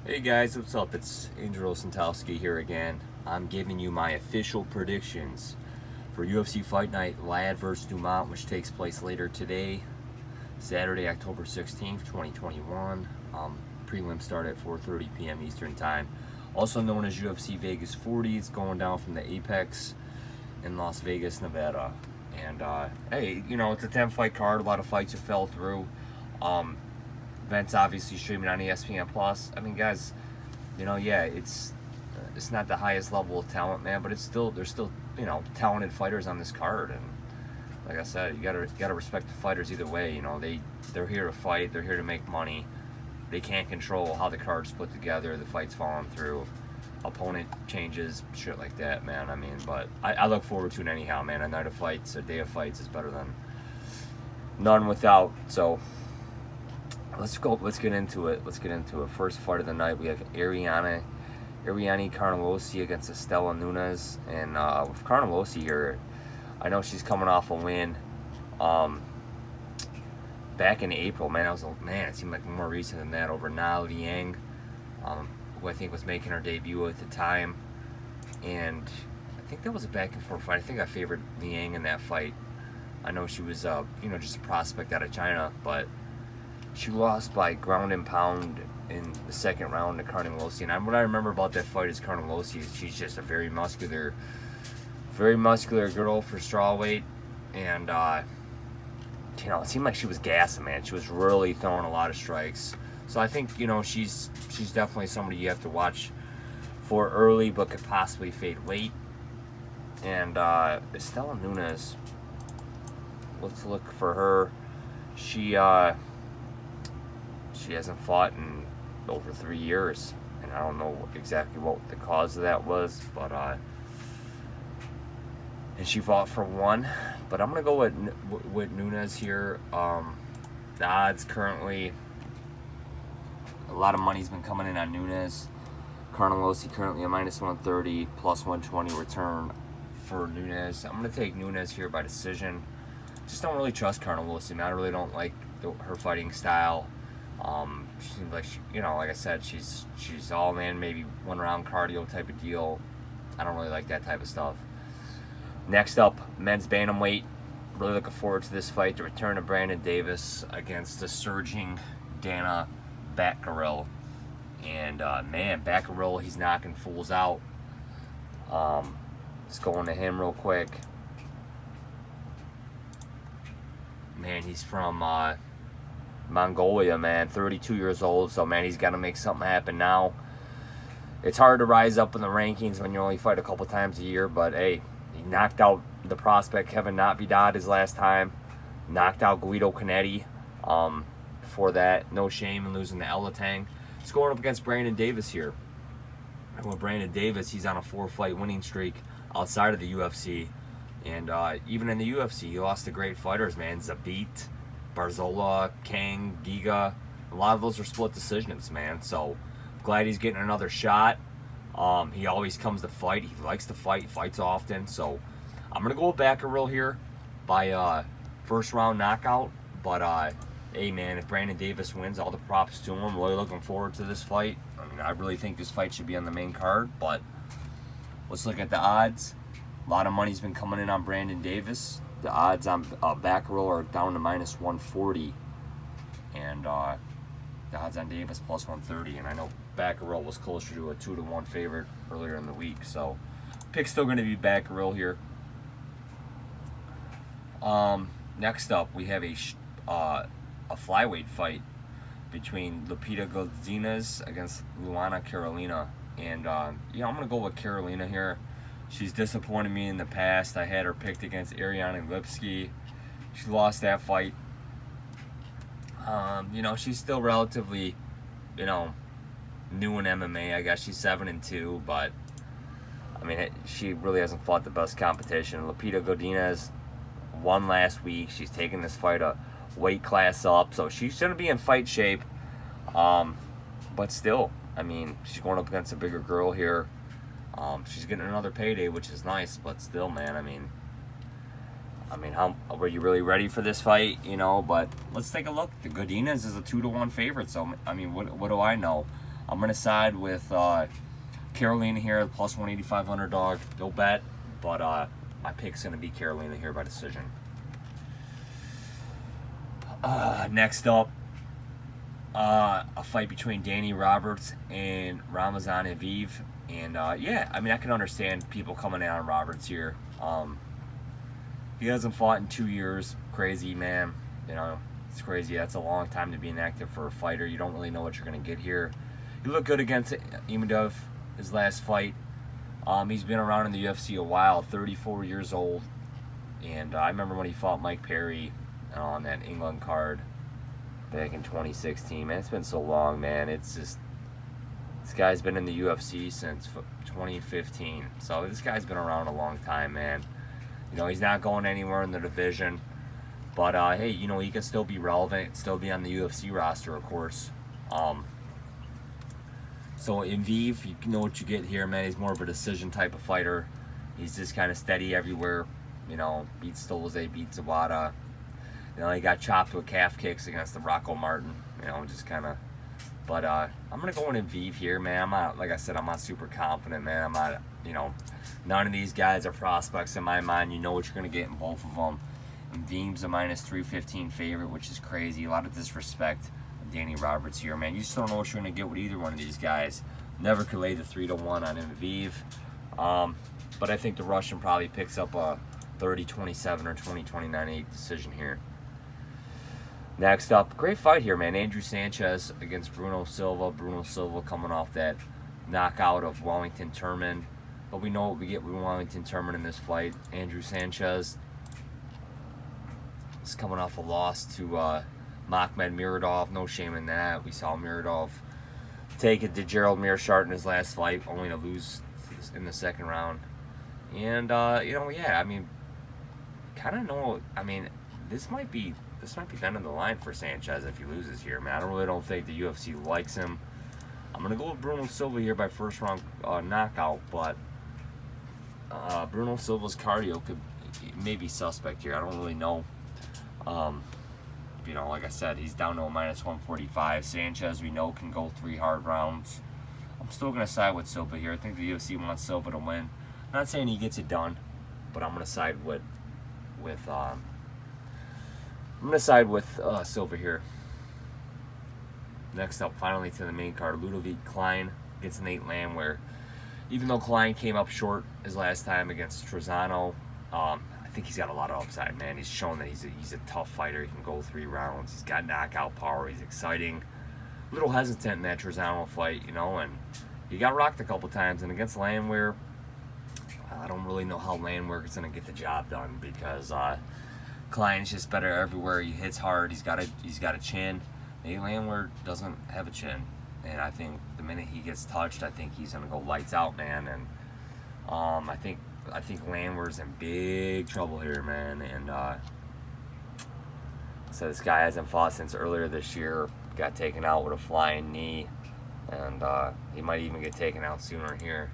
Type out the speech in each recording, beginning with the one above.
Hey guys, what's up? It's Angel Santowski here again. I'm giving you my official predictions for UFC Fight Night Ladd vs. Dumont, which takes place later today, Saturday, October 16th, 2021. Prelims start at 4:30 p.m. Eastern Time. Also known as UFC Vegas 40. It's going down from the Apex in Las Vegas, Nevada. And hey, it's a 10-fight card. A lot of fights have fell through. Events obviously streaming on ESPN Plus. I mean, guys, it's not the highest level of talent, man, but there's still talented fighters on this card, and like I said, you gotta respect the fighters either way. They're here to fight, they're here to make money. They can't control how the card's put together, the fight's falling through, opponent changes, shit like that, man. I mean, but I look forward to it anyhow, man. A night of fights, a day of fights is better than none without. So let's get into it. First fight of the night, we have Ariane Carnelossi against Estela Nunes. And with Carnelossi here, I know she's coming off a win back in April, man. It seemed like more recent than that, over Na Liang, who I think was making her debut at the time. And I think that was a back and forth fight. I think I favored Liang in that fight. I know she was just a prospect out of China, but she lost by ground and pound in the second round to Carnelossi. And what I remember about that fight is Carnelossi is she's just a very muscular girl for strawweight. And it seemed like she was gassing, man. She was really throwing a lot of strikes. So I think she's definitely somebody you have to watch for early, but could possibly fade late. And Estela Nunes, let's look for her. She hasn't fought in over 3 years, and I don't know exactly what the cause of that was, but and she fought for one. But I'm gonna go with Nunes here. The odds currently, a lot of money's been coming in on Nunes. Carnelossi currently a -130, plus 120 return for Nunes. I'm gonna take Nunes here by decision. Just don't really trust Carnelossi, man. I really don't like her fighting style. She seems like like I said, she's all in, maybe 1 round cardio type of deal. I don't really like that type of stuff. Next up, men's bantamweight. Really looking forward to this fight. The return of Brandon Davis against the surging Dana Batgerel. And man, Batgerel, he's knocking fools out. Let's go into him real quick. Man, he's from Mongolia, man, 32 years old, so man, he's got to make something happen now. It's hard to rise up in the rankings when you only fight a couple times a year, but hey, he knocked out the prospect Kevin Natividad his last time, knocked out Guido Canetti. Before that, no shame in losing to Elatang. He's going up against Brandon Davis here. And with Brandon Davis, he's on a 4-fight winning streak outside of the UFC, and even in the UFC, he lost to great fighters, man. Zabit, Barzola, Kang, Giga. A lot of those are split decisions, man. So glad he's getting another shot. He always comes to fight. He likes to fight. He fights often. So I'm gonna go with Batgerel here by first round knockout. But hey, man, if Brandon Davis wins, all the props to him. Really looking forward to this fight. I mean, I really think this fight should be on the main card. But let's look at the odds. A lot of money's been coming in on Brandon Davis. The odds on Batgerel are down to -140, and the odds on Davis plus 130. And I know Batgerel was closer to a 2-1 favorite earlier in the week, so pick's still going to be Batgerel here. Next up, we have a flyweight fight between Lupita Godinez against Luana Carolina, and I'm going to go with Carolina here. She's disappointed me in the past. I had her picked against Ariane Lipski. She lost that fight. She's still relatively, new in MMA. I guess she's 7-2, but I mean, she really hasn't fought the best competition. Lupita Godinez won last week. She's taking this fight a weight class up, so she's gonna be in fight shape. But still, I mean, she's going up against a bigger girl here. She's getting another payday, which is nice, but still, man, I mean, how were you really ready for this fight? But let's take a look. The Godinez is a 2-1 favorite, so I mean, what do I know? I'm going to side with Carolina here, plus 185 underdog. No bet, but my pick's going to be Carolina here by decision. Next up, a fight between Danny Roberts and Ramazan Emeev. And yeah, I mean, I can understand people coming in on Roberts here. He hasn't fought in 2 years. Crazy, man. You know, it's crazy. That's a long time to be inactive for a fighter. You don't really know what you're going to get here. He looked good against Emeev, his last fight. He's been around in the UFC a while, 34 years old. And I remember when he fought Mike Perry on that England card back in 2016. Man, it's been so long, man. It's just, this guy's been in the UFC since 2015. So this guy's been around a long time, man. You know, he's not going anywhere in the division. But, hey, you know, he can still be relevant, still be on the UFC roster, of course. So Emeev, you know what you get here, man. He's more of a decision type of fighter. He's just kind of steady everywhere. You know, beats Stolze, beats Zawada. You know, he got chopped with calf kicks against the Rocco Martin. You know, just kind of. But I'm going to go in Emeev here, man. I'm not, like I said, I'm not super confident, man. I'm not, you know, none of these guys are prospects in my mind. You know what you're going to get in both of them. Emeev's a minus 315 favorite, which is crazy. A lot of disrespect. Danny Roberts here, man. You just don't know what you're going to get with either one of these guys. Never could lay the 3-1 on Emeev. But I think the Russian probably picks up a 30-27 or 20-29 decision here. Next up, great fight here, man. Andrew Sanchez against Bruno Silva. Bruno Silva coming off that knockout of Wellington Turman. But we know what we get with Wellington Turman in this fight. Andrew Sanchez is coming off a loss to Makhmed Muradov. No shame in that. We saw Muradov take it to Gerald Meerschaert in his last fight, only to lose in the second round. And you know, yeah, I mean, kind of know. I mean, this might be the end of the line for Sanchez if he loses here, man. I really don't think the UFC likes him. I'm gonna go with Bruno Silva here by first round knockout, but Bruno Silva's cardio may be suspect here. I don't really know. You know, like I said, he's down to a minus 145. Sanchez, we know, can go 3 hard rounds. I'm still going to side with Silva here. I think the UFC wants Silva to win. Not saying he gets it done, but I'm going to side with Silva here. Next up, finally to the main card, Ludovic Klein against Nate Land, where even though Klein came up short his last time against Trezano, I think he's got a lot of upside, man. He's shown that he's a tough fighter. He can go 3 rounds. He's got knockout power. He's exciting. A little hesitant in that Trezano fight, you know, and he got rocked a couple times. And against Landwehr, I don't really know how Landwehr is going to get the job done because Klein's just better everywhere. He hits hard. He's got a chin. Nate Landwehr doesn't have a chin, and I think the minute he gets touched, I think he's going to go lights out, man. And I think Landwehr's in big trouble here, man. And so this guy hasn't fought since earlier this year. Got taken out with a flying knee, and he might even get taken out sooner here.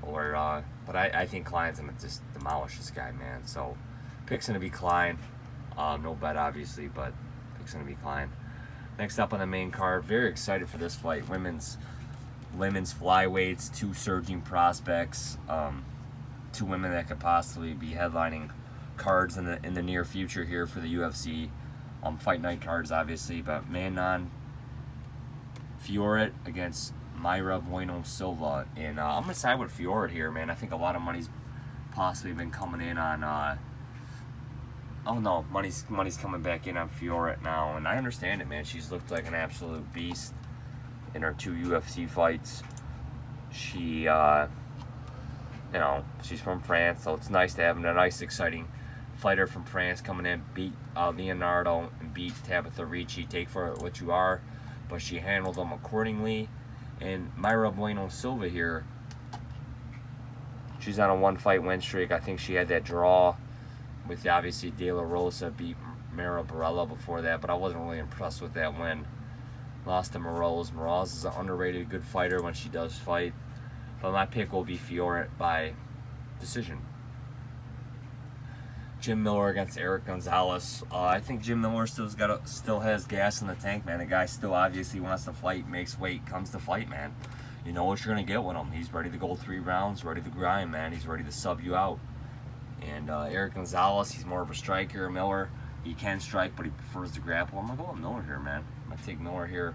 But I think Klein's gonna just demolish this guy, man. So pick's gonna be Klein. No bet, obviously, but pick's gonna be Klein. Next up on the main card, very excited for this fight. Women's flyweights, 2 surging prospects. 2 women that could possibly be headlining cards in the near future here for the UFC. Fight night cards, obviously, but Manon Fiorot against Mayra Bueno Silva. And I'm going to side with Fiorot here, man. I think a lot of money's possibly been coming in on... oh, no, money's coming back in on Fiorot now. And I understand it, man. She's looked like an absolute beast in her 2 UFC fights. She... you know, she's from France, so it's nice to have a nice, exciting fighter from France coming in, beat Leonardo and beat Tabitha Ricci. Take for it what you are, but she handled them accordingly. And Mayra Bueno Silva here, she's on a 1-fight win streak. I think she had that draw with obviously De La Rosa, beat Mara Barella before that, but I wasn't really impressed with that win. Lost to Morales. Morales is an underrated good fighter when she does fight. But my pick will be Fiorot by decision. Jim Miller against Eric Gonzalez. I think Jim Miller still has gas in the tank, man. The guy still obviously wants to fight, makes weight, comes to fight, man. You know what you're gonna get with him. He's ready to go 3 rounds, ready to grind, man. He's ready to sub you out. And Eric Gonzalez, he's more of a striker. Miller, he can strike, but he prefers to grapple. I'm gonna go with Miller here, man. I'm gonna take Miller here.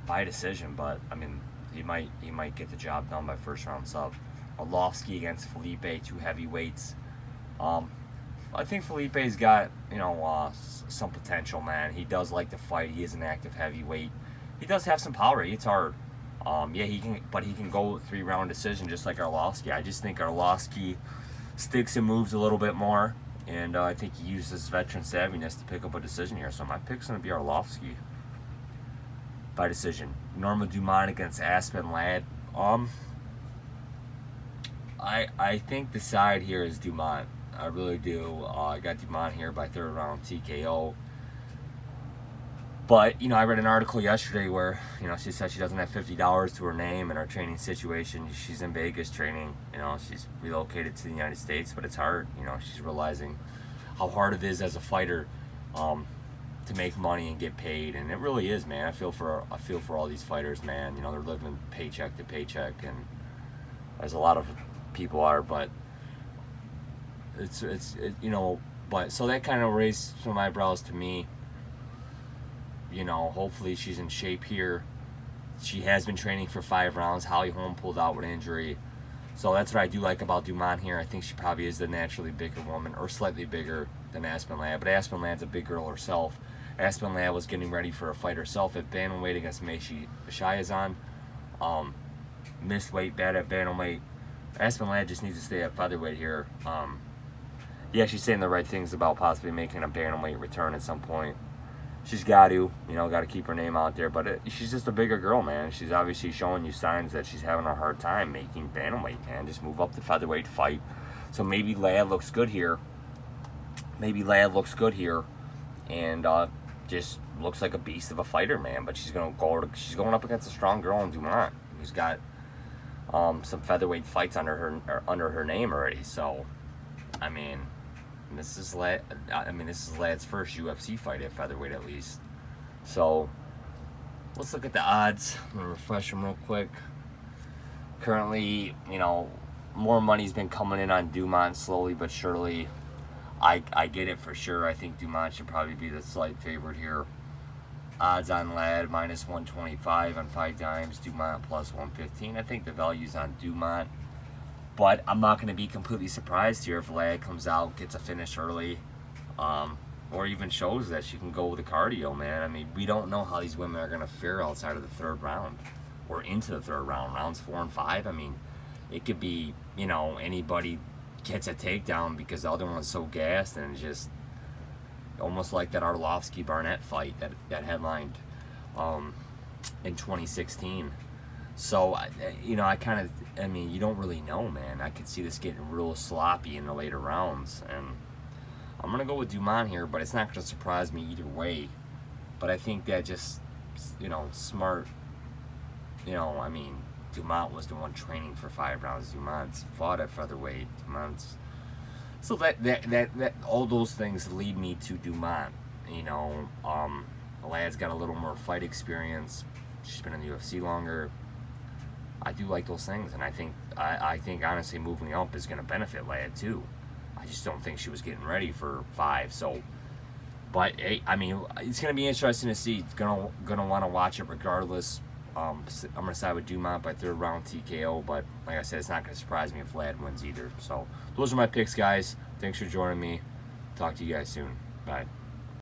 By decision, but I mean, he might get the job done by first round sub. Arlovski against Felipe, 2 heavyweights. I think Felipe's got, you know, some potential, man. He does like to fight. He is an active heavyweight. He does have some power. It's hard. Yeah, he can go 3-round decision just like Arlovski. I just think Arlovski sticks and moves a little bit more, and I think he uses his veteran savviness to pick up a decision here. So my pick's gonna be Arlovski by decision. Norma Dumont against Aspen Ladd. I think the side here is Dumont. I really do. I got Dumont here by 3rd round TKO. But, you know, I read an article yesterday where, you know, she said she doesn't have $50 to her name in her training situation. She's in Vegas training. You know, she's relocated to the United States, but it's hard. You know, she's realizing how hard it is as a fighter to make money and get paid. And it really is, man. I feel for all these fighters, man. You know, they're living paycheck to paycheck, and as a lot of people are, but it's you know, but so that kind of raised some eyebrows to me. You know, hopefully she's in shape here. She has been training for 5 rounds. Holly Holm pulled out with injury. So that's what I do like about Dumont here. I think she probably is the naturally bigger woman, or slightly bigger than Aspen Ladd. But Aspen Ladd's a big girl herself. Aspen Ladd was getting ready for a fight herself at bantamweight against Meishi Shayazan. Missed weight bad at bantamweight. Aspen Ladd just needs to stay at featherweight here. Yeah, she's saying the right things about possibly making a bantamweight return at some point. She's got to, you know, got to keep her name out there. But she's just a bigger girl, man. She's obviously showing you signs that she's having a hard time making bantamweight, man. Just move up the featherweight fight. So maybe Ladd looks good here. And just looks like a beast of a fighter, man. But she's going up against a strong girl in Dumont, who's got some featherweight fights under her name already. So, I mean, this is Ladd's first UFC fight at featherweight, at least. So let's look at the odds. I'm gonna refresh them real quick. Currently, you know, more money's been coming in on Dumont slowly but surely. I get it for sure. I think Dumont should probably be the slight favorite here. Odds on Ladd -125 on 5 dimes. Dumont +115. I think the value's on Dumont. But I'm not going to be completely surprised here if Ladd comes out, gets a finish early, or even shows that she can go with the cardio, man. I mean, we don't know how these women are going to fare outside of the 3rd round or into the 3rd round, rounds 4 and 5. I mean, it could be, you know, anybody gets a takedown because the other one's so gassed, and just almost like that Arlovski-Barnett fight that headlined in 2016. So, you know, I mean, you don't really know, man. I could see this getting real sloppy in the later rounds. And I'm going to go with Dumont here, but it's not going to surprise me either way. But I think that just, you know, smart, you know, I mean, Dumont was the one training for 5 rounds. Dumont's fought at featherweight. So that all those things lead me to Dumont. You know, Ladd's got a little more fight experience. She's been in the UFC longer. I do like those things, and I think honestly moving up is going to benefit Ladd too. I just don't think she was getting ready for 5. So, but hey, I mean, it's going to be interesting to see. It's gonna want to watch it regardless. I'm going to side with Dumont by 3rd round TKO, but like I said, it's not going to surprise me if Ladd wins either. So those are my picks, guys. Thanks for joining me. Talk to you guys soon. Bye.